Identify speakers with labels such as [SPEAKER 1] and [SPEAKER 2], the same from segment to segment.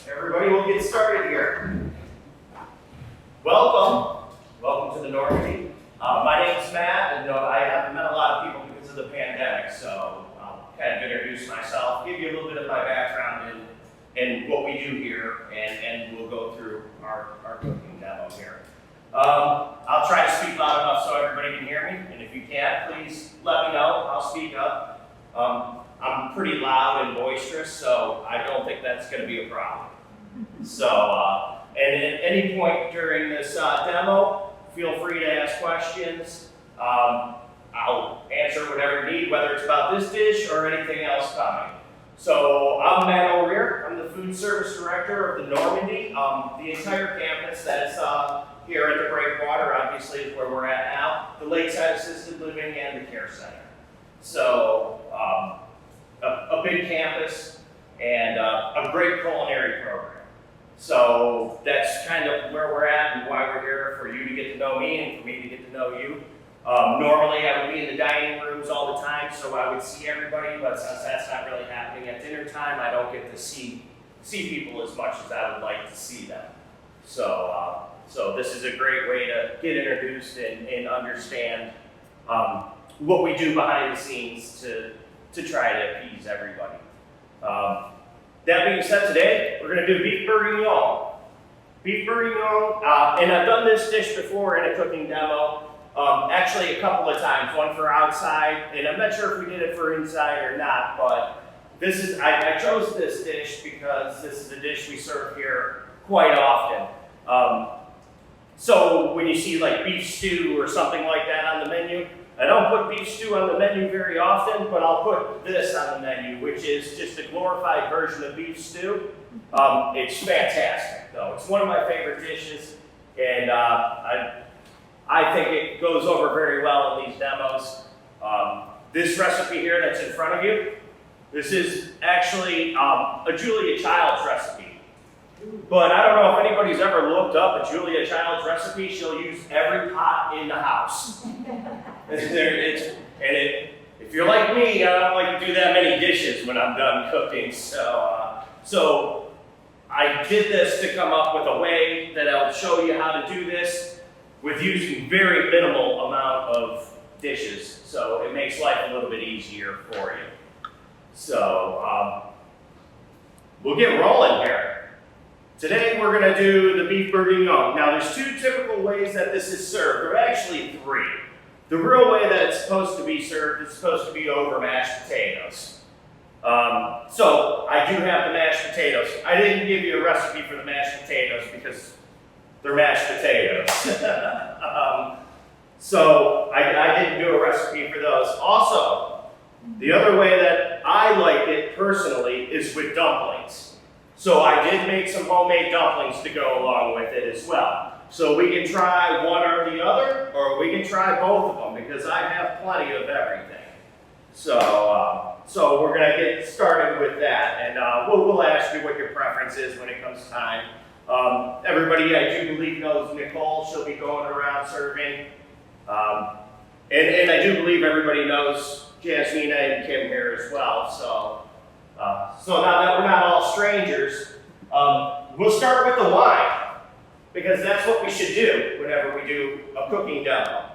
[SPEAKER 1] Everybody, we'll get started here. Welcome to the Normandy. My name's Matt, and I haven't met a lot of people because of the pandemic, so I'll kind of introduce myself, give you a little bit of my background and what we do here, and we'll go through our cooking demo here. I'll try to speak loud enough so everybody can hear me, and if you can't, please let me know. I'll speak up. I'm pretty loud and boisterous, so I don't think that's going to be a problem. So, and at any point during this demo, feel free to ask questions. I'll answer whatever you need, whether it's about this dish or anything else coming. So, I'm Matt Orear. I'm the food service director of the Normandy. The entire campus that is here at the Breakwater, obviously, is where we're at now. The Lakeside Assisted Living and the Care Center. So, a big campus and a great culinary program. So that's kind of where we're at and why we're here, for you to get to know me and for me to get to know you. Normally I would be in the dining rooms all the time, so I would see everybody, but since that's not really happening at dinner time, I don't get to see people as much as I would like to see them. So this is a great way to get introduced and understand what we do behind the scenes to try to appease everybody. That being said, today we're going to do beef bourguignon. Beef bourguignon, and I've done this dish before in a cooking demo, actually a couple of times, one for outside, and I'm not sure if we did it for inside or not, but this is, I chose this dish because this is a dish we serve here quite often. So when you see like beef stew or something like that on the menu, I don't put beef stew on the menu very often, but I'll put this on the menu, which is just a glorified version of beef stew. It's fantastic, though. It's one of my favorite dishes, and I think it goes over very well in these demos. This recipe here that's in front of you, this is actually a Julia Child's recipe. But I don't know if anybody's ever looked up a Julia Child's recipe. She'll use every pot in the house. If you're like me, I don't like to do that many dishes when I'm done cooking. So I did this to come up with a way that I'll show you how to do this with using very minimal amount of dishes. So it makes life a little bit easier for you. So we'll get rolling here. Today we're going to do the beef bourguignon. Now there's two typical ways that this is served. There are actually three. The real way that it's supposed to be served is supposed to be over mashed potatoes. So I do have the mashed potatoes. I didn't give you a recipe for the mashed potatoes because they're mashed potatoes. So I didn't do a recipe for those. Also, the other way that I like it personally is with dumplings. So I did make some homemade dumplings to go along with it as well. So we can try one or the other, or we can try both of them, because I have plenty of everything. So we're going to get started with that, and we'll ask you what your preference is when it comes time. Everybody, I do believe, knows Nicole. She'll be going around serving. And I do believe everybody knows Jasmina and Kim here as well. So now that we're not all strangers, we'll start with the wine, because that's what we should do whenever we do a cooking demo.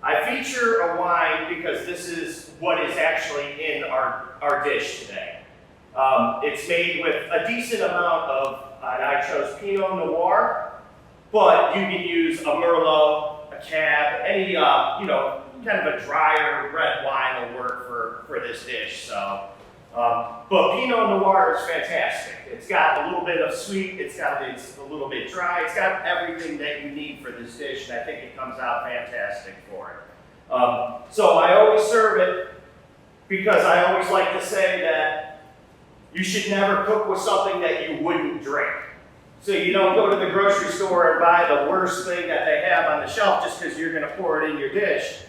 [SPEAKER 1] I feature a wine because this is what is actually in our dish today. It's made with a decent amount of, and I chose Pinot Noir, but you can use a Merlot, a Cab, any kind of a drier red wine will work for this dish. But Pinot Noir is fantastic. It's got a little bit of sweet, it's a little bit dry, it's got everything that you need for this dish, and I think it comes out fantastic for it. So I always serve it because I always like to say that you should never cook with something that you wouldn't drink. So you don't go to the grocery store and buy the worst thing that they have on the shelf just because you're going to pour it in your dish.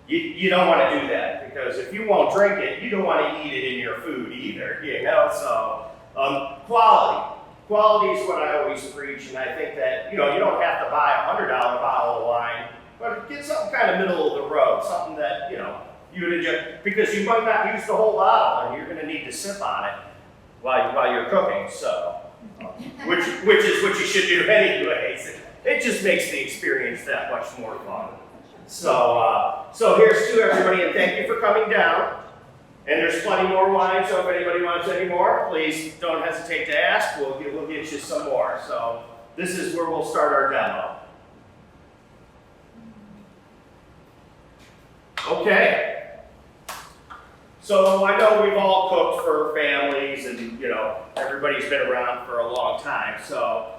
[SPEAKER 1] You don't want to do that, because if you won't drink it, you don't want to eat it in your food either, So quality is what I always preach, and I think that, you don't have to buy a $100 bottle of wine, but get something kind of middle of the road, something that, you would enjoy, because you might not use the whole bottle, and you're going to need to sip on it while you're cooking. So which is what you should do anyways. It just makes the experience that much more fun. So here's to everybody, and thank you for coming down. And there's plenty more wine, so if anybody wants any more, please don't hesitate to ask. We'll get you some more. So this is where we'll start our demo. Okay. So I know we've all cooked for families, and everybody's been around for a long time. So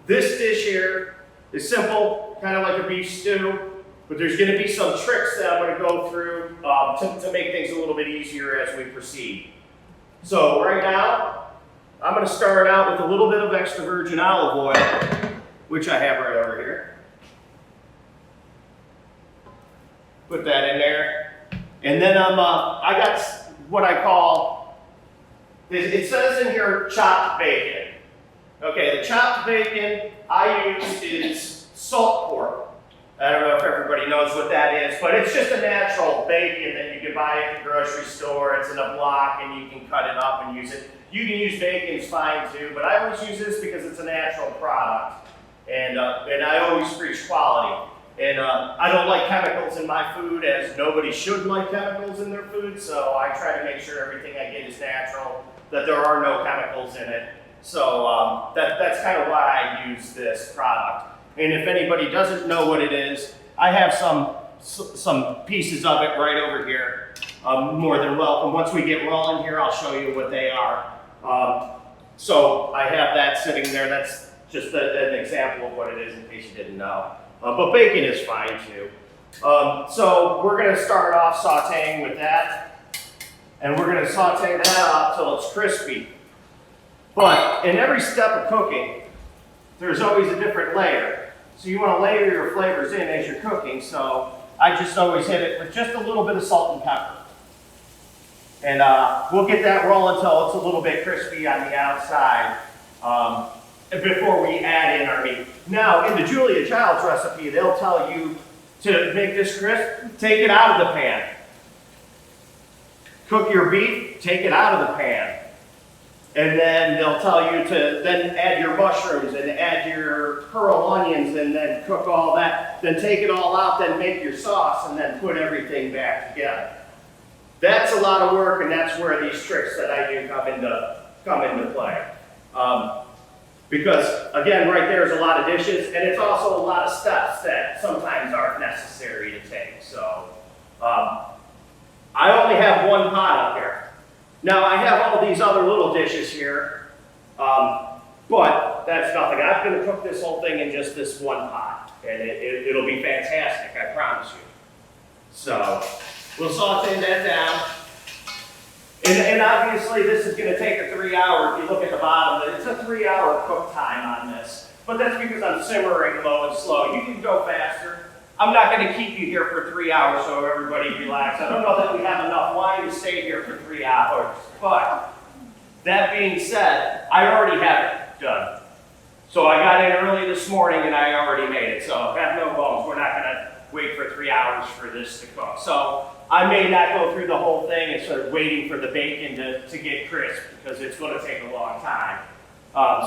[SPEAKER 1] this dish here is simple, kind of like a beef stew, but there's going to be some tricks that I'm going to go through to make things a little bit easier as we proceed. So right now, I'm going to start out with a little bit of extra virgin olive oil, which I have right over here. Put that in there. And then I got what I call, it says in here chopped bacon. Okay, the chopped bacon I use is salt pork. I don't know if everybody knows what that is, but it's just a natural bacon that you can buy at the grocery store. It's in a block and you can cut it up and use it. You can use bacon's fine too, but I always use this because it's a natural product. And I always preach quality. And I don't like chemicals in my food, as nobody should like chemicals in their food, so I try to make sure everything I get is natural, that there are no chemicals in it. So that's kind of why I use this product. And if anybody doesn't know what it is, I have some pieces of it right over here. More than welcome. Once we get rolling here, I'll show you what they are. So I have that sitting there. That's just an example of what it is in case you didn't know. But bacon is fine too. So we're going to start off sauteing with that. And we're going to saute that up till it's crispy. But in every step of cooking, there's always a different layer. So you want to layer your flavors in as you're cooking. So I just always hit it with just a little bit of salt and pepper. And we'll get that rolling until it's a little bit crispy on the outside before we add in our meat. Now, in the Julia Childs recipe, they'll tell you to make this crisp, take it out of the pan. Cook your beef, take it out of the pan. And then they'll tell you to then add your mushrooms and add your pearl onions and then cook all that. Then take it all out, then make your sauce and then put everything back together. That's a lot of work, and that's where these tricks that I do come into play. Because again, right there is a lot of dishes, and it's also a lot of steps that sometimes aren't necessary to take. So I only have one pot up here. Now I have all these other little dishes here, but that's nothing. I'm going to cook this whole thing in just this one pot, and it'll be fantastic, I promise you. So we'll saute that down. And obviously this is going to take a 3 hour, if you look at the bottom, it's a 3 hour cook time on this. But that's because I'm simmering low and slow. You can go faster. I'm not going to keep you here for 3 hours so everybody relax. I don't know that we have enough wine to stay here for 3 hours. But that being said, I already have it done. So I got in early this morning and I already made it. So have no bones. We're not going to wait for 3 hours for this to cook. So I may not go through the whole thing and start waiting for the bacon to get crisp because it's going to take a long time.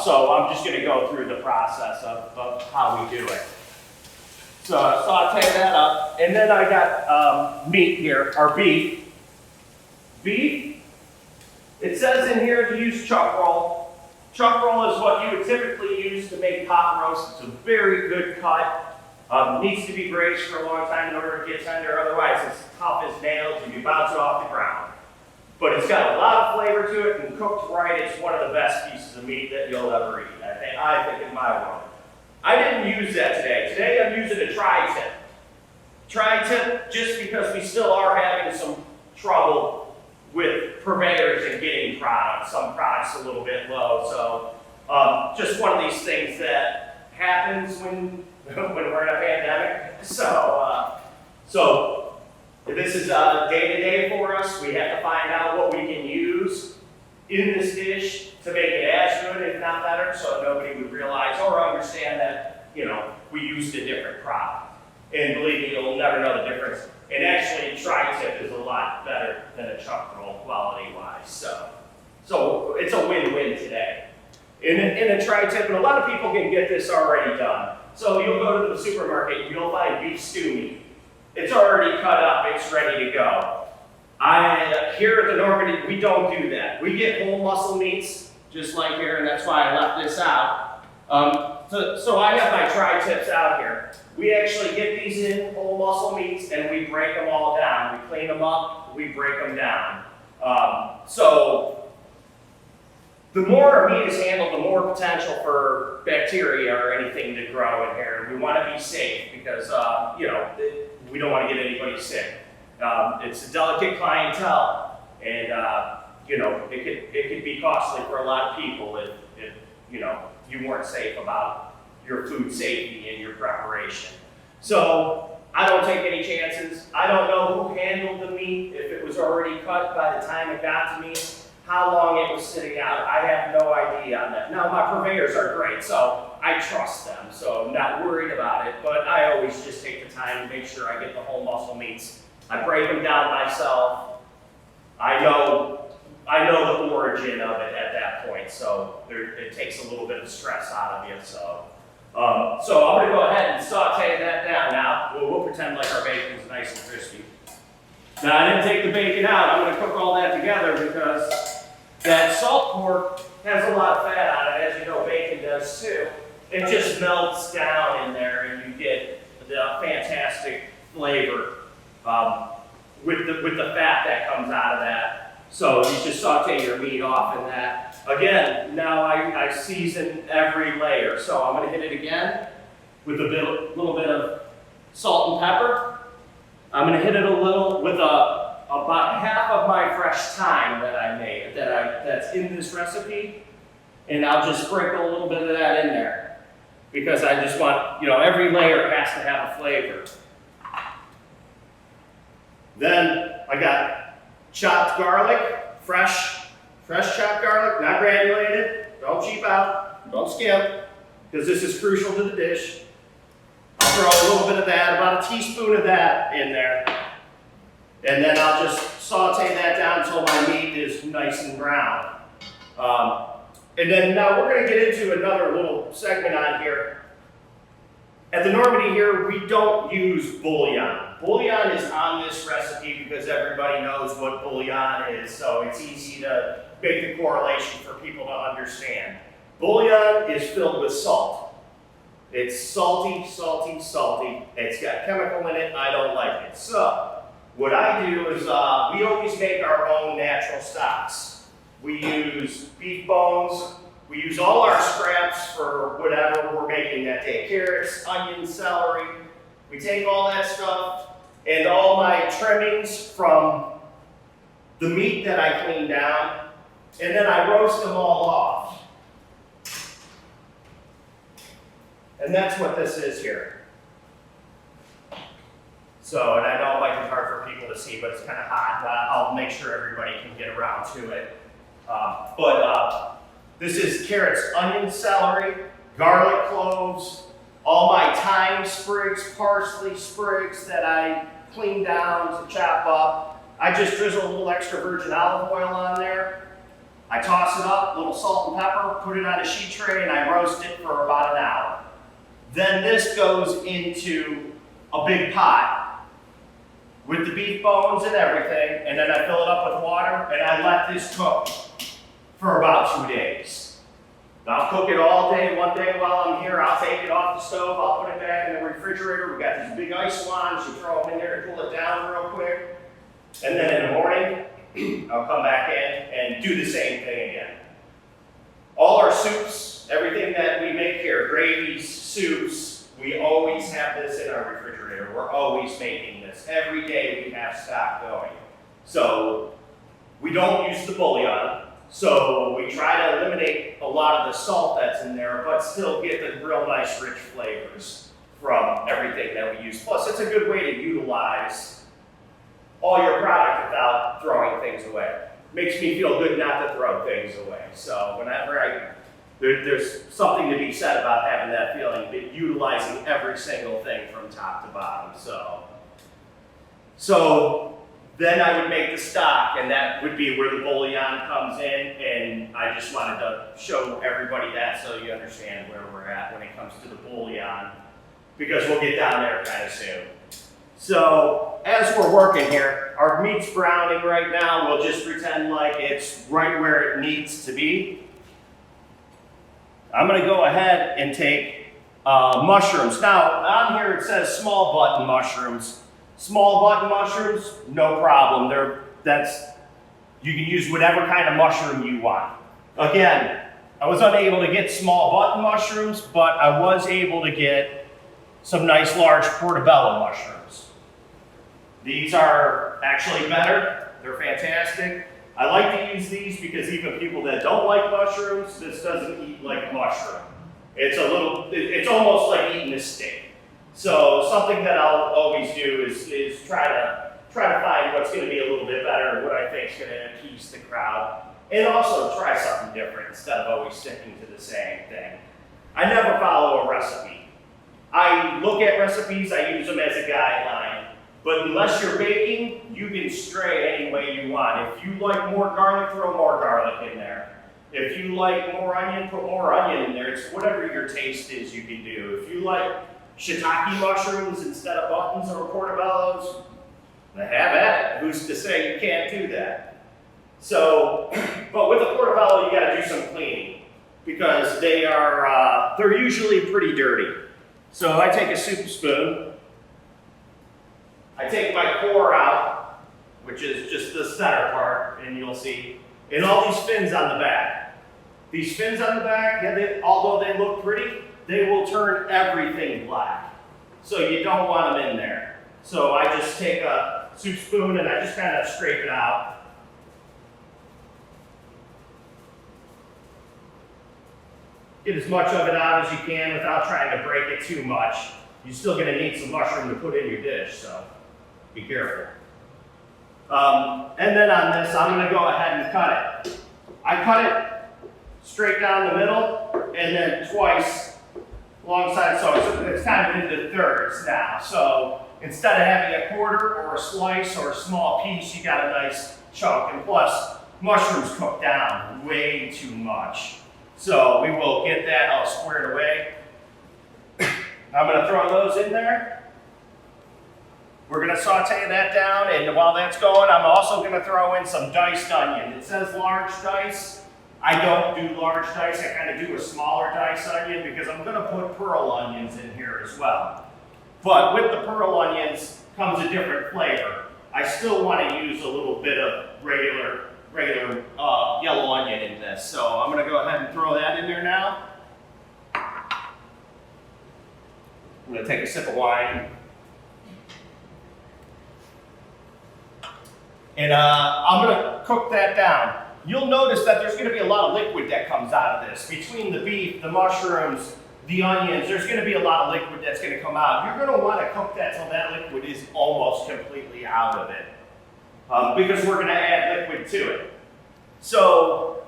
[SPEAKER 1] So I'm just going to go through the process of how we do it. So saute that up, and then I got meat here, or beef. Beef, it says in here to use chuck roll. Chuck roll is what you would typically use to make pot roast. It's a very good cut. Needs to be braised for a long time in order to get tender, otherwise it's tough as nails and you bounce it off the ground. But it's got a lot of flavor to it, and cooked right, it's one of the best pieces of meat that you'll ever eat, I think in my world. I didn't use that today. Today I'm using a tri-tip. Tri-tip just because we still are having some trouble with purveyors and getting products. Some products a little bit low. So just one of these things that happens when we're in a pandemic. So this is day-to-day for us. We have to find out what we can use in this dish to make it as good, if not better, so nobody would realize or understand that, we used a different product. And believe me, you'll never know the difference. And actually, tri-tip is a lot better than a chuck roll quality-wise. So it's a win-win today. In a tri-tip, and a lot of people can get this already done. So you'll go to the supermarket and you'll find beef stew meat. It's already cut up, it's ready to go. Here at the Normandy, we don't do that. We get whole muscle meats, just like here, and that's why I left this out. So I have my tri-tips out here. We actually get these in whole muscle meats and we break them all down. We clean them up, we break them down. So the more meat is handled, the more potential for bacteria or anything to grow in here. We want to be safe because, we don't want to get anybody sick. It's a delicate clientele, and it could be costly for a lot of people if you weren't safe about your food safety and your preparation. So I don't take any chances. I don't know who handled the meat, if it was already cut by the time it got to me, how long it was sitting out. I have no idea on that. Now my purveyors are great, so I trust them, so I'm not worried about it, but I always just take the time to make sure I get the whole muscle meats. I break them down myself. I know the origin of it at that point, so it takes a little bit of stress out of you. So I'm going to go ahead and saute that down now. We'll pretend like our bacon's nice and crispy. Now I didn't take the bacon out. I'm going to cook all that together because that salt pork has a lot of fat on it, as you know bacon does too. It just melts down in there and you get the fantastic flavor with the fat that comes out of that. So you just saute your meat off in that. Again, now I season every layer. So I'm going to hit it again with a little bit of salt and pepper. I'm going to hit it a little with about half of my fresh thyme that I made, that's in this recipe. And I'll just sprinkle a little bit of that in there because I just want, every layer has to have a flavor. Then I got chopped garlic, fresh chopped garlic, not granulated. Don't cheap out, don't skimp, because this is crucial to the dish. I'll throw a little bit of that, about a teaspoon of that in there. And then I'll just saute that down until my meat is nice and brown. And then now we're going to get into another little segment on here. At the Normandy here, we don't use bouillon. Bouillon is on this recipe because everybody knows what bouillon is, so it's easy to make the correlation for people to understand. Bouillon is filled with salt. It's salty, salty, salty. It's got chemical in it. I don't like it. So what I do is we always make our own natural stocks. We use beef bones. We use all our scraps for whatever we're making that day. Carrots, onions, celery. We take all that stuff and all my trimmings from the meat that I clean down, and then I roast them all off. And that's what this is here. So, and I know it might be hard for people to see, but it's kind of hot. I'll make sure everybody can get around to it. This is carrots, onions, celery, garlic cloves, all my thyme sprigs, parsley sprigs that I clean down to chop up. I just drizzle a little extra virgin olive oil on there. I toss it up, a little salt and pepper, put it on a sheet tray, and I roast it for about an hour. Then this goes into a big pot with the beef bones and everything, and then I fill it up with water, and I let this cook for about 2 days. I'll cook it all day. One day while I'm here, I'll take it off the stove, I'll put it back in the refrigerator. We've got these big ice wands, you throw them in there to cool it down real quick. And then in the morning, I'll come back in and do the same thing again. All our soups, everything that we make here, gravies, soups, we always have this in our refrigerator. We're always making this. Every day we have stock going. So we don't use the bouillon. So we try to eliminate a lot of the salt that's in there, but still get the real nice rich flavors from everything that we use. Plus, it's a good way to utilize all your product without throwing things away. Makes me feel good not to throw things away. So whenever there's something to be said about having that feeling, but utilizing every single thing from top to bottom. So Then I would make the stock, and that would be where the bouillon comes in, and I just wanted to show everybody that so you understand where we're at when it comes to the bouillon, because we'll get down there kind of soon. So as we're working here, our meat's browning right now. We'll just pretend like it's right where it needs to be. I'm gonna go ahead and take mushrooms. Now, on here it says small button mushrooms. Small button mushrooms, no problem. You can use whatever kind of mushroom you want. Again, I was unable to get small button mushrooms, but I was able to get some nice large portobello mushrooms. These are actually better. They're fantastic. I like to use these because even people that don't like mushrooms, this doesn't eat like a mushroom. It's almost like eating a steak. So something that I'll always do is try to find what's going to be a little bit better, what I think is going to appease the crowd, and also try something different instead of always sticking to the same thing. I never follow a recipe. I look at recipes, I use them as a guideline, but unless you're baking, you can stray any way you want. If you like more garlic, throw more garlic in there. If you like more onion, put more onion in there. It's whatever your taste is you can do. If you like shiitake mushrooms instead of buttons or portobellos, have at it. Who's to say you can't do that? So, but with a portobello, you gotta do some cleaning because they're usually pretty dirty. So I take a soup spoon, I take my core out, which is just the center part, and you'll see, and all these fins on the back. These fins on the back, although they look pretty, they will turn everything black. So you don't want them in there. So I just take a soup spoon and I just kind of scrape it out. Get as much of it out as you can without trying to break it too much. You're still gonna need some mushroom to put in your dish, so be careful. And then on this, I'm gonna go ahead and cut it. I cut it straight down the middle and then twice alongside, so it's kind of into thirds now. So instead of having a quarter or a slice or a small piece, you got a nice chunk. And plus, mushrooms cook down way too much. So we will get that all squared away. I'm gonna throw those in there. We're gonna saute that down, and while that's going, I'm also gonna throw in some diced onion. It says large dice. I don't do large dice, I kind of do a smaller diced onion because I'm gonna put pearl onions in here as well. But with the pearl onions comes a different flavor. I still want to use a little bit of regular yellow onion in this. So I'm gonna go ahead and throw that in there now. I'm gonna take a sip of wine. And I'm gonna cook that down. You'll notice that there's gonna be a lot of liquid that comes out of this. Between the beef, the mushrooms, the onions, there's gonna be a lot of liquid that's gonna come out. You're gonna wanna cook that till that liquid is almost completely out of it. Because we're gonna add liquid to it. So,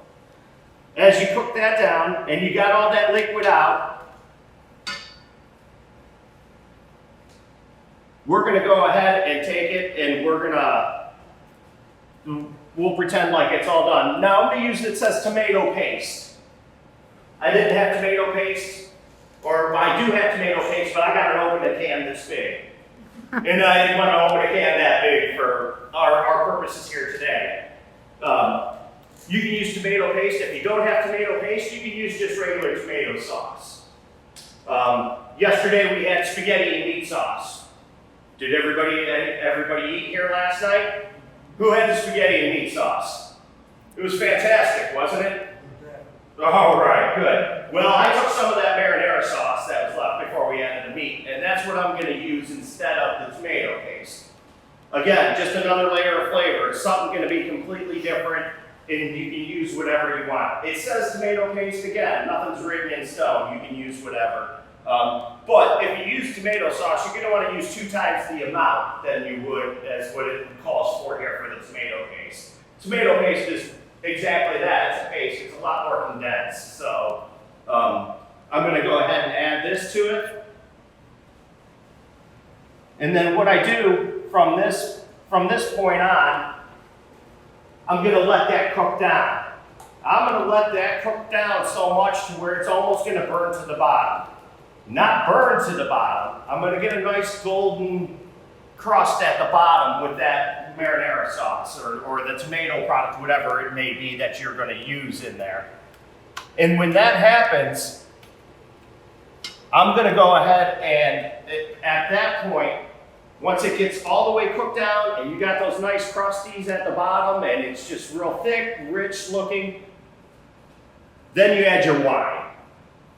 [SPEAKER 1] as you cook that down and you got all that liquid out, we're gonna go ahead and take it and we'll pretend like it's all done. Now I'm gonna use it says tomato paste. I didn't have tomato paste, or I do have tomato paste, but I got an open a can this big. And I didn't want to open a can that big for our purposes here today. You can use tomato paste. If you don't have tomato paste, you can use just regular tomato sauce. Yesterday we had spaghetti and meat sauce. Did everybody eat here last night? Who had the spaghetti and meat sauce? It was fantastic, wasn't it? All right, good. Well, I took some of that marinara sauce that was left before we added the meat, and that's what I'm going to use instead of the tomato paste. Again, just another layer of flavor. It's something going to be completely different, and you can use whatever you want. It says tomato paste again. Nothing's written in stone. You can use whatever. But if you use tomato sauce, you're going to want to use 2 times the amount than you would as what it calls for here for the tomato paste. Tomato paste is exactly that. It's a paste. It's a lot more condensed. So I'm going to go ahead and add this to it. And then what I do from this from this point on, I'm gonna let that cook down. I'm gonna let that cook down so much to where it's almost gonna burn to the bottom. Not burn to the bottom. I'm gonna get a nice golden crust at the bottom with that marinara sauce or the tomato product, whatever it may be that you're gonna use in there. And when that happens, I'm gonna go ahead and at that point, once it gets all the way cooked down and you got those nice crusties at the bottom and it's just real thick, rich looking, then you add your wine.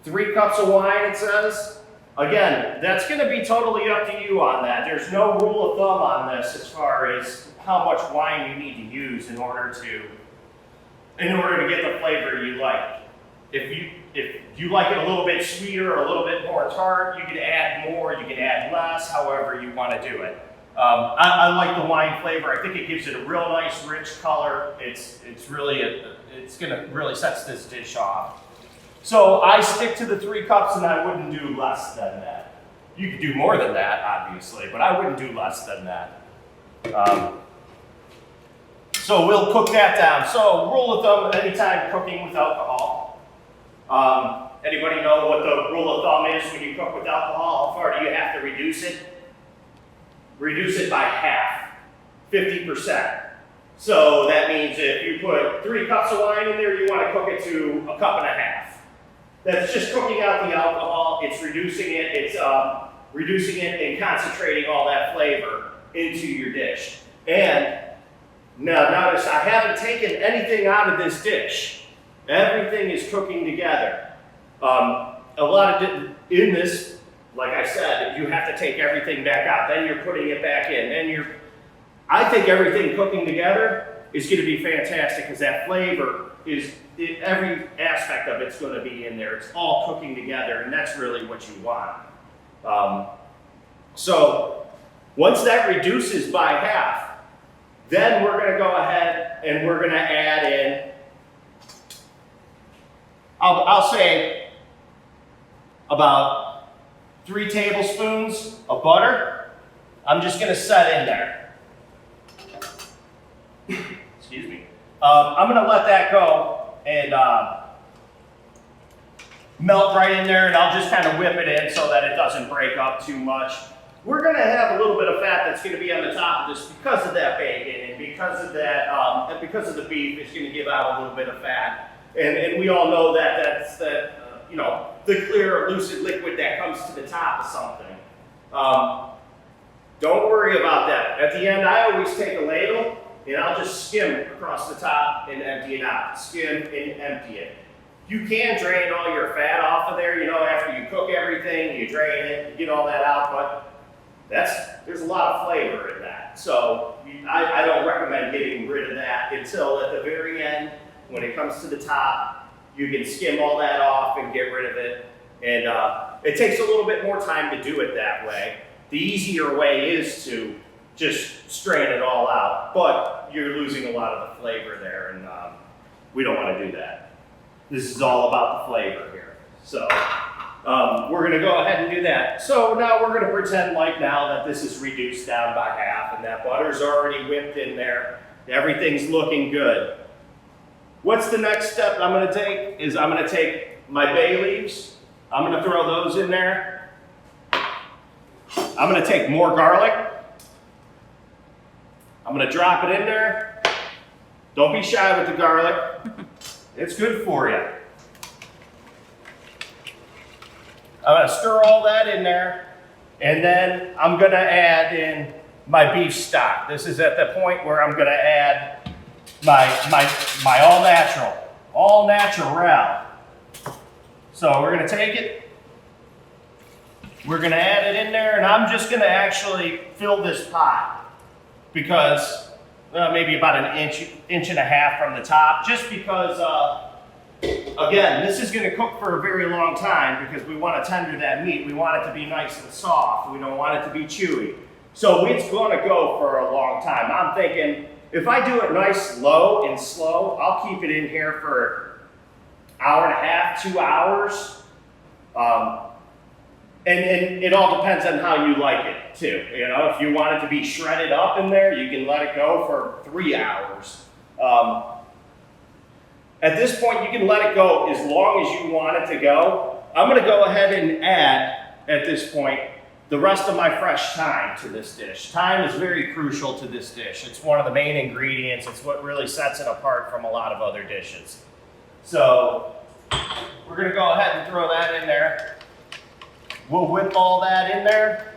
[SPEAKER 1] 3 cups of wine, it says. Again, that's gonna be totally up to you on that. There's no rule of thumb on this as far as how much wine you need to use in order to get the flavor you like. If you like it a little bit sweeter or a little bit more tart, you can add more, you can add less, however you want to do it. I like the wine flavor. I think it gives it a real nice, rich color. It's gonna really sets this dish off. So I stick to the 3 cups, and I wouldn't do less than that. You could do more than that, obviously, but I wouldn't do less than that. So we'll cook that down. So rule of thumb: anytime cooking with alcohol. Anybody know what the rule of thumb is when you cook with alcohol? How far do you have to reduce it? Reduce it by half, 50%. So that means if you put 3 cups of wine in there, you want to cook it to 1.5 cups. That's just cooking out the alcohol. It's reducing it. It's reducing it and concentrating all that flavor into your dish. And now notice I haven't taken anything out of this dish. Everything is cooking together. A lot of in this, like I said, you have to take everything back out. Then you're putting it back in. Then I think everything cooking together is going to be fantastic because that flavor every aspect of it's going to be in there. It's all cooking together, and that's really what you want. So once that reduces by half, then we're going to go ahead and we're going to add in, I'll say about 3 tablespoons of butter. I'm just going to set in there. Excuse me. I'm going to let that go and melt right in there, and I'll just kind of whip it in so that it doesn't break up too much. We're going to have a little bit of fat that's going to be on the top of this because of that bacon and because of that, and because of the beef. It's going to give out a little bit of fat. And we all know that that's the clear or lucid liquid that comes to the top of something. Don't worry about that. At the end, I always take a ladle and I'll just skim across the top and empty it out. Skim and empty it. You can drain all your fat off of there, after you cook everything, you drain it, you get all that out, but there's a lot of flavor in that. So I don't recommend getting rid of that until at the very end. When it comes to the top, you can skim all that off and get rid of it. And it takes a little bit more time to do it that way. The easier way is to just strain it all out, but you're losing a lot of the flavor there, and we don't want to do that. This is all about the flavor here. So we're going to go ahead and do that. So now we're going to pretend like now that this is reduced down by half and that butter's already whipped in there. Everything's looking good. What's the next step I'm going to take is I'm going to take my bay leaves. I'm going to throw those in there. I'm going to take more garlic. I'm going to drop it in there. Don't be shy with the garlic. It's good for you. I'm going to stir all that in there. And then I'm going to add in my beef stock. This is at the point where I'm going to add my all natural. So we're going to take it, we're going to add it in there, and I'm just going to actually fill this pot because maybe about an inch and a half from the top, just because again, this is going to cook for a very long time because we want to tender that meat. We want it to be nice and soft. We don't want it to be chewy. So it's going to go for a long time. I'm thinking, if I do it nice, low and slow, I'll keep it in here for an hour and a half, 2 hours. And it all depends on how you like it too. You know, if you want it to be shredded up in there, you can let it go for 3 hours. At this point, you can let it go as long as you want it to go. I'm gonna go ahead and add, at this point, the rest of my fresh thyme to this dish. Thyme is very crucial to this dish. It's one of the main ingredients. It's what really sets it apart from a lot of other dishes. So we're gonna go ahead and throw that in there. We'll whip all that in there.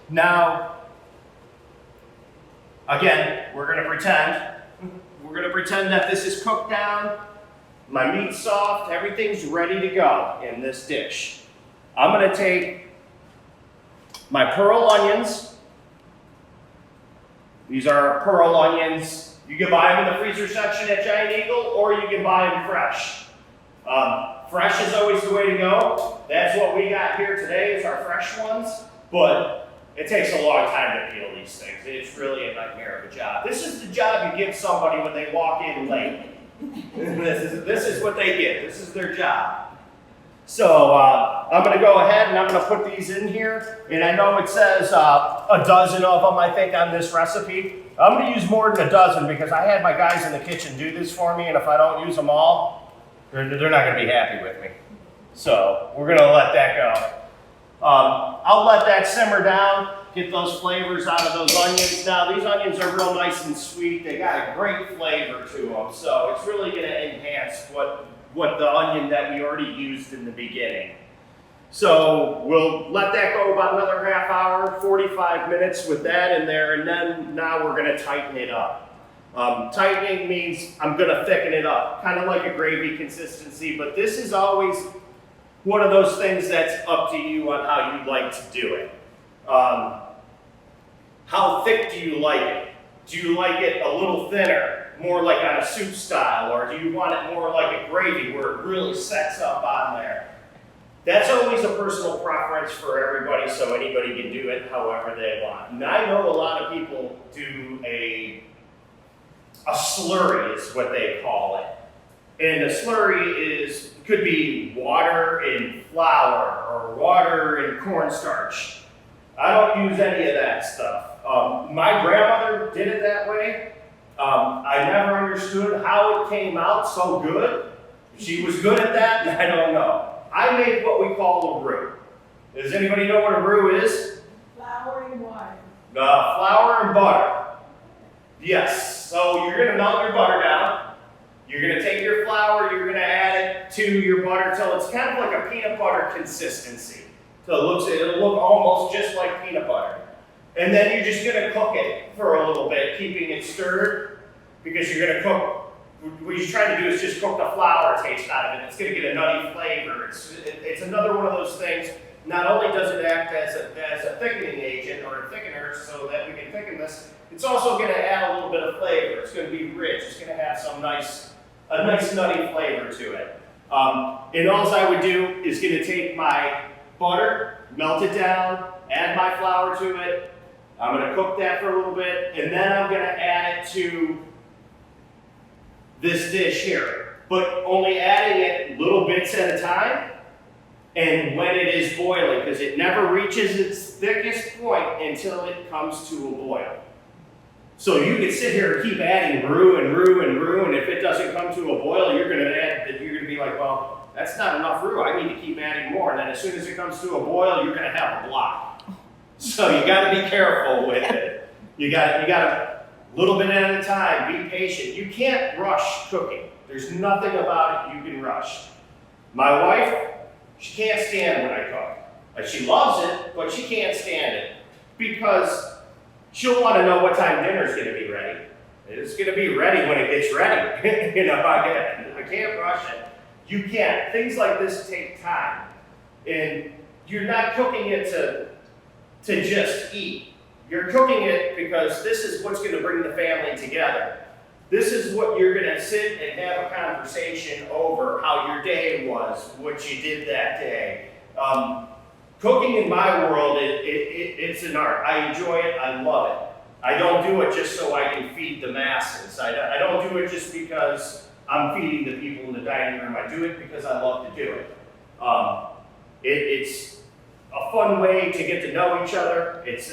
[SPEAKER 1] Now, again, we're gonna pretend that this is cooked down. My meat's soft, everything's ready to go in this dish. I'm gonna take my pearl onions. These are pearl onions. You can buy them in the freezer section at Giant Eagle, or you can buy them fresh. Fresh is always the way to go. That's what we got here today is our fresh ones, but it takes a long time to peel these things. It's really a nightmare of a job. This is the job you give somebody when they walk in late. This is what they get. This is their job. So I'm going to go ahead and I'm going to put these in here. And I know it says a dozen of them, I think, on this recipe. I'm going to use more than a dozen because I had my guys in the kitchen do this for me. And if I don't use them all, they're not going to be happy with me. So we're going to let that go. I'll let that simmer down, get those flavors out of those onions. Now, these onions are real nice and sweet. They got a great flavor to them. So it's really going to enhance what the onion that we already used in the beginning. So we'll let that go about another half hour, 45 minutes with that in there, and then now we're gonna tighten it up. Tightening means I'm gonna thicken it up, kind of like a gravy consistency, but this is always one of those things that's up to you on how you like to do it. How thick do you like it? Do you like it a little thinner, more like on a soup style, or do you want it more like a gravy where it really sets up on there? That's always a personal preference for everybody, so anybody can do it however they want. And I know a lot of people do a slurry is what they call it. And a slurry could be water and flour or water and cornstarch. I don't use any of that stuff. My grandmother did it that way. I never understood how it came out so good. She was good at that, and I don't know. I make what we call a roux. Does anybody know what a roux is?
[SPEAKER 2] Flour and water.
[SPEAKER 1] Flour and butter. Yes, so you're gonna melt your butter down. You're gonna take your flour, you're gonna add it to your butter till it's kind of like a peanut butter consistency. So it'll look almost just like peanut butter. And then you're just gonna cook it for a little bit, keeping it stirred, because you're gonna cook. What you're trying to do is just cook the flour taste out of it. It's going to get a nutty flavor. It's another one of those things. Not only does it act as a thickening agent or a thickener so that we can thicken this, it's also going to add a little bit of flavor. It's going to be rich. It's going to have a nice nutty flavor to it. And all I would do is going to take my butter, melt it down, add my flour to it. I'm going to cook that for a little bit, and then I'm going to add it to this dish here, but only adding it little bits at a time and when it is boiling, because it never reaches its thickest point until it comes to a boil. So you can sit here and keep adding roux and roux and roux, and if it doesn't come to a boil, you're going to be like, well, that's not enough roux. I need to keep adding more. And then as soon as it comes to a boil, you're going to have a block. So you got to be careful with it. You got to. Little bit at a time, be patient. You can't rush cooking. There's nothing about it you can rush. My wife, she can't stand when I cook. She loves it, but she can't stand it because she'll want to know what time dinner's going to be ready. It's going to be ready when it gets ready. I can't rush it. You can't. Things like this take time. And you're not cooking it to just eat. You're cooking it because this is what's going to bring the family together. This is what you're going to sit and have a conversation over, how your day was, what you did that day. Cooking in my world, it's an art. I enjoy it. I love it. I don't do it just so I can feed the masses. I don't do it just because I'm feeding the people in the dining room. I do it because I love to do it. It's a fun way to get to know each other. It's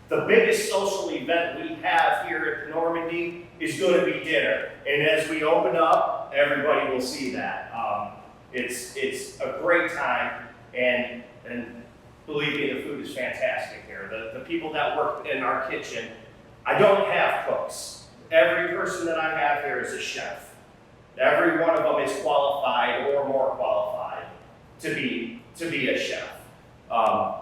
[SPEAKER 1] the biggest social event we have here at Normandy is going to be dinner. And as we open up, everybody will see that. It's a great time, and believe me, the food is fantastic here. The people that work in our kitchen, I don't have cooks. Every person that I have here is a chef. Every one of them is qualified or more qualified to be a chef.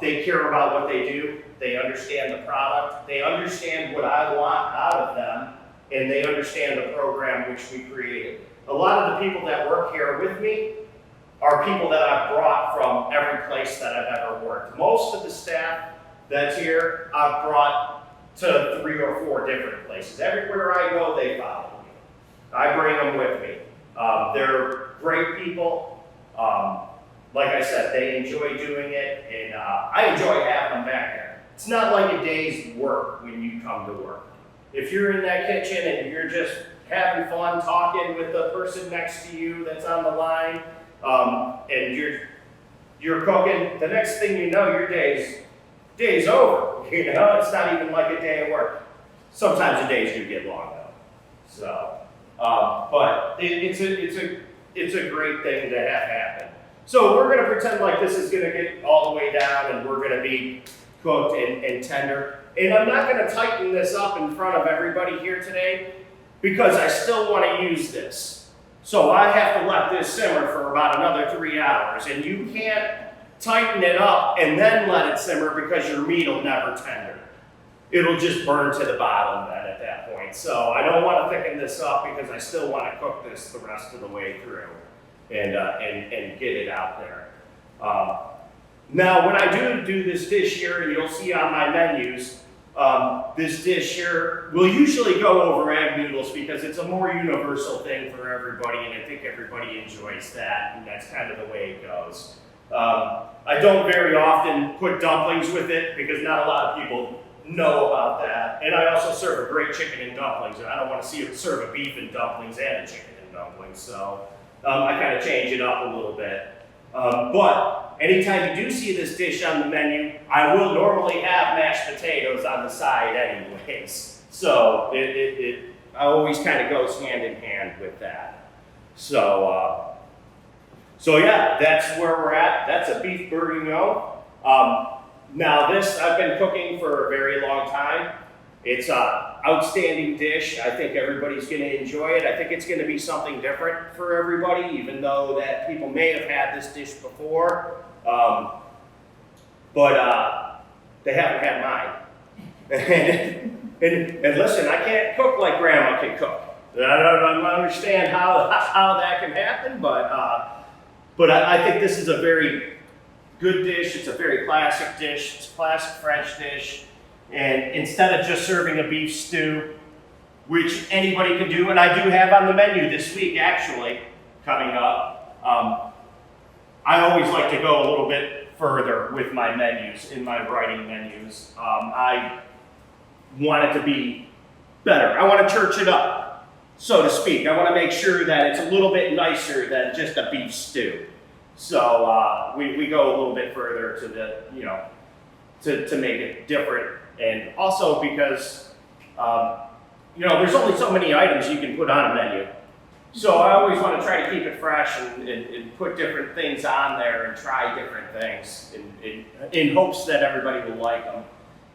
[SPEAKER 1] They care about what they do. They understand the product. They understand what I want out of them, and they understand the program which we created. A lot of the people that work here with me are people that I've brought from every place that I've ever worked. Most of the staff that's here, I've brought to 3 or 4 different places. Everywhere I go, they follow me. I bring them with me. They're great people. Like I said, they enjoy doing it, and I enjoy having them back there. It's not like a day's work when you come to work. If you're in that kitchen and you're just having fun talking with the person next to you that's on the line, and you're cooking, the next thing you know, your day's over. You know, it's not even like a day of work. Sometimes the days do get long though. So, but it's a great thing to have happen. So we're going to pretend like this is going to get all the way down, and we're going to be cooked and tender. And I'm not going to tighten this up in front of everybody here today because I still want to use this. So I have to let this simmer for about another 3 hours, and you can't tighten it up and then let it simmer because your meat will never tender. It'll just burn to the bottom then at that point. So I don't want to thicken this up because I still want to cook this the rest of the way through and get it out there. Now, when I do this dish here, and you'll see on my menus, this dish here will usually go over egg noodles because it's a more universal thing for everybody, and I think everybody enjoys that, and that's kind of the way it goes. I don't very often put dumplings with it because not a lot of people know about that, and I also serve a great chicken and dumplings, and I don't want to see it serve a beef and dumplings and a chicken and dumplings, so I kind of change it up a little bit. But anytime you do see this dish on the menu, I will normally have mashed potatoes on the side anyways. So it always kind of goes hand in hand with that. So yeah, that's where we're at. That's a beef bourguignon. Now this I've been cooking for a very long time. It's an outstanding dish. I think everybody's going to enjoy it. I think it's going to be something different for everybody, even though that people may have had this dish before. But they haven't had mine. and listen, I can't cook like Grandma can cook. I don't understand how that can happen, but I think this is a very good dish. It's a very classic dish. It's a classic French dish. And instead of just serving a beef stew, which anybody can do, and I do have on the menu this week actually, coming up, I always like to go a little bit further with my menus, in my writing menus. I want it to be better. I want to church it up, so to speak. I want to make sure that it's a little bit nicer than just a beef stew. So we go a little bit further to the, to make it different. And also because, there's only so many items you can put on a menu. So I always want to try to keep it fresh and put different things on there and try different things in hopes that everybody will like them.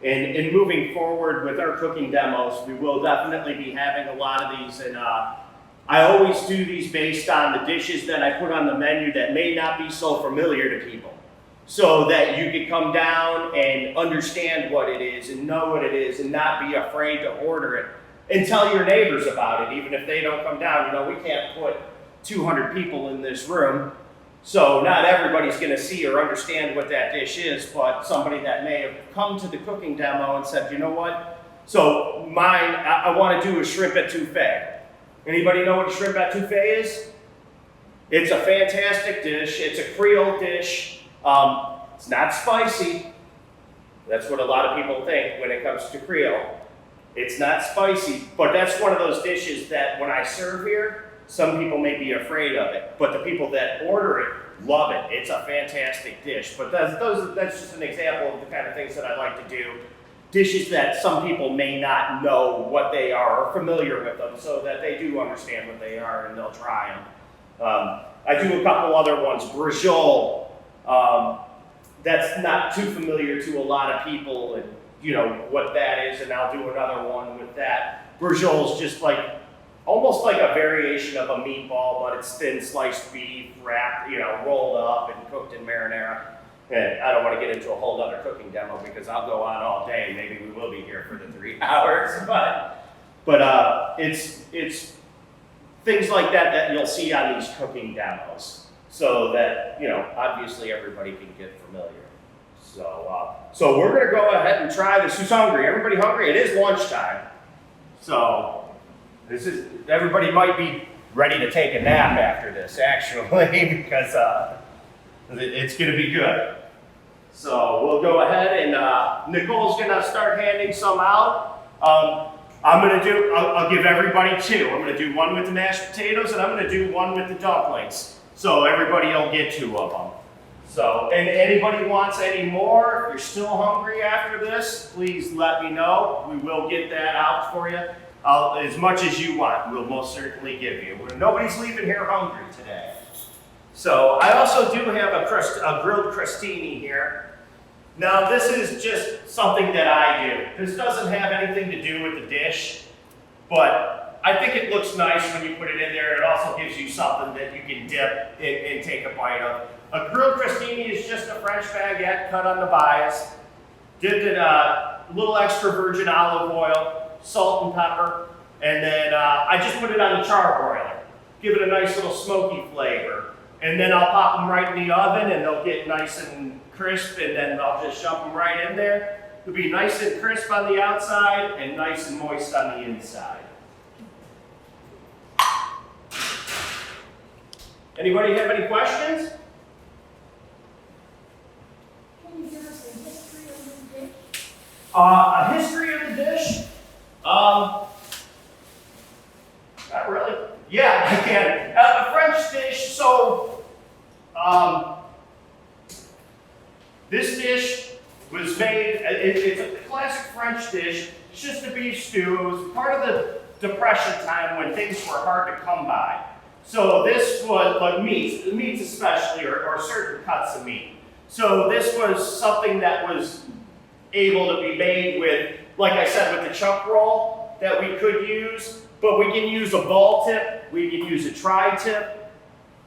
[SPEAKER 1] And moving forward with our cooking demos, we will definitely be having a lot of these. And I always do these based on the dishes that I put on the menu that may not be so familiar to people, so that you can come down and understand what it is and know what it is and not be afraid to order it and tell your neighbors about it, even if they don't come down. We can't put 200 people in this room, so not everybody's going to see or understand what that dish is, but somebody that may have come to the cooking demo and said, you know what, so mine, I want to do a shrimp etouffee. Anybody know what a shrimp etouffee is? It's a fantastic dish. It's a Creole dish. It's not spicy. That's what a lot of people think when it comes to Creole. It's not spicy, but that's one of those dishes that when I serve here, some people may be afraid of it, but the people that order it love it. It's a fantastic dish. But that's just an example of the kind of things that I like to do. Dishes that some people may not know what they are or familiar with them, so that they do understand what they are and they'll try them. I do a couple other ones. Brajol, that's not too familiar to a lot of people, and you know what that is, and I'll do another one with that. Brajol is just like, almost like a variation of a meatball, but it's thin sliced beef, wrapped, rolled up and cooked in marinara. And I don't want to get into a whole other cooking demo because I'll go on all day. Maybe we will be here for the 3 hours, but it's things like that you'll see on these cooking demos, so that obviously everybody can get familiar. So we're gonna go ahead and try this. Who's hungry? Everybody hungry? It is lunchtime, so everybody might be ready to take a nap after this, actually, because it's going to be good. So we'll go ahead and Nicole's going to start handing some out. I'll give everybody 2. I'm going to do one with the mashed potatoes and I'm going to do one with the dumplings. So everybody will get 2 of them. So, and anybody wants any more, if you're still hungry after this, please let me know. We will get that out for you. As much as you want, we'll most certainly give you. Nobody's leaving here hungry today. So I also do have a grilled crostini here. Now this is just something that I do. This doesn't have anything to do with the dish, but I think it looks nice when you put it in there. It also gives you something that you can dip and take a bite of. A grilled crostini is just a French baguette cut on the bias, dipped in a little extra virgin olive oil, salt and pepper, and then I just put it on the charbroiler. Give it a nice little smoky flavor. And then I'll pop them right in the oven and they'll get nice and crisp, and then I'll just shove them right in there. It'll be nice and crisp on the outside and nice and moist on the inside. Anybody have any questions?
[SPEAKER 2] Can you give us a history of the dish?
[SPEAKER 1] A history of the dish? Not really. Yeah, I can. A French dish, so this dish was made, it's a classic French dish. It's just a beef stew. It was part of the Depression time when things were hard to come by. So this was like meats especially, or certain cuts of meat. So this was something that was able to be made with, like I said, with the chuck roll that we could use, but we can use a ball tip, we can use a tri-tip.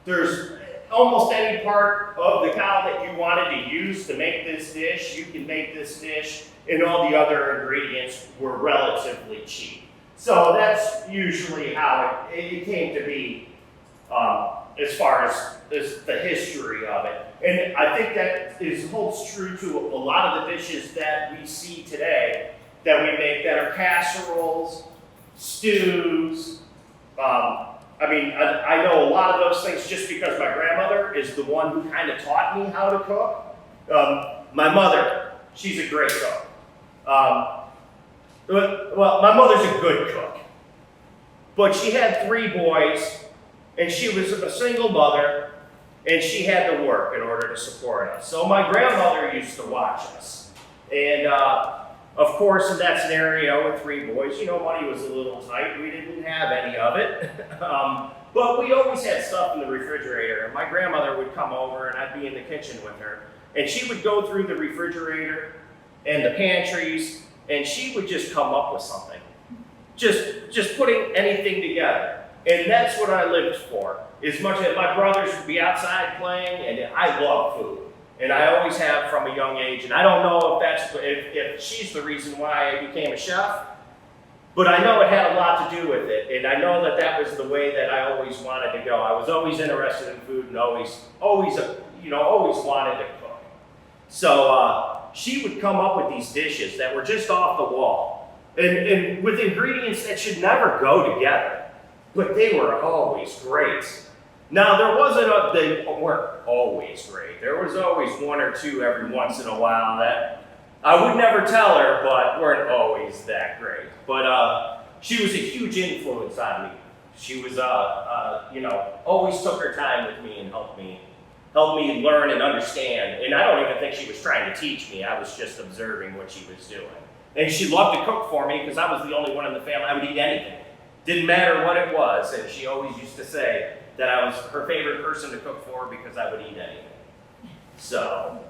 [SPEAKER 1] There's almost any part of the cow that you wanted to use to make this dish, you can make this dish, and all the other ingredients were relatively cheap. So that's usually how it came to be, as far as the history of it. And I think that holds true to a lot of the dishes that we see today that we make that are casseroles, stews. I know a lot of those things just because my grandmother is the one who kind of taught me how to cook. My mother, she's a great cook. Well, my mother's a good cook, but she had 3 boys, and she was a single mother, and she had to work in order to support us. So my grandmother used to watch us. And of course, in that scenario with 3 boys, money was a little tight. We didn't have any of it. But we always had stuff in the refrigerator. And my grandmother would come over, and I'd be in the kitchen with her. And she would go through the refrigerator and the pantries, and she would just come up with something. Just putting anything together. And that's what I lived for. As much as my brothers would be outside playing, and I love food. And I always have from a young age. And I don't know if she's the reason why I became a chef, but I know it had a lot to do with it. And I know that was the way that I always wanted to go. I was always interested in food and always wanted to cook. So she would come up with these dishes that were just off the wall, and with ingredients that should never go together, but they were always great. Now they weren't always great. There was always 1 or 2 every once in a while that I would never tell her, but weren't always that great. But she was a huge influence on me. She was, always took her time with me and helped me learn and understand. And I don't even think she was trying to teach me. I was just observing what she was doing. And she loved to cook for me because I was the only one in the family. I would eat anything. Didn't matter what it was. And she always used to say that I was her favorite person to cook for because I would eat anything. So,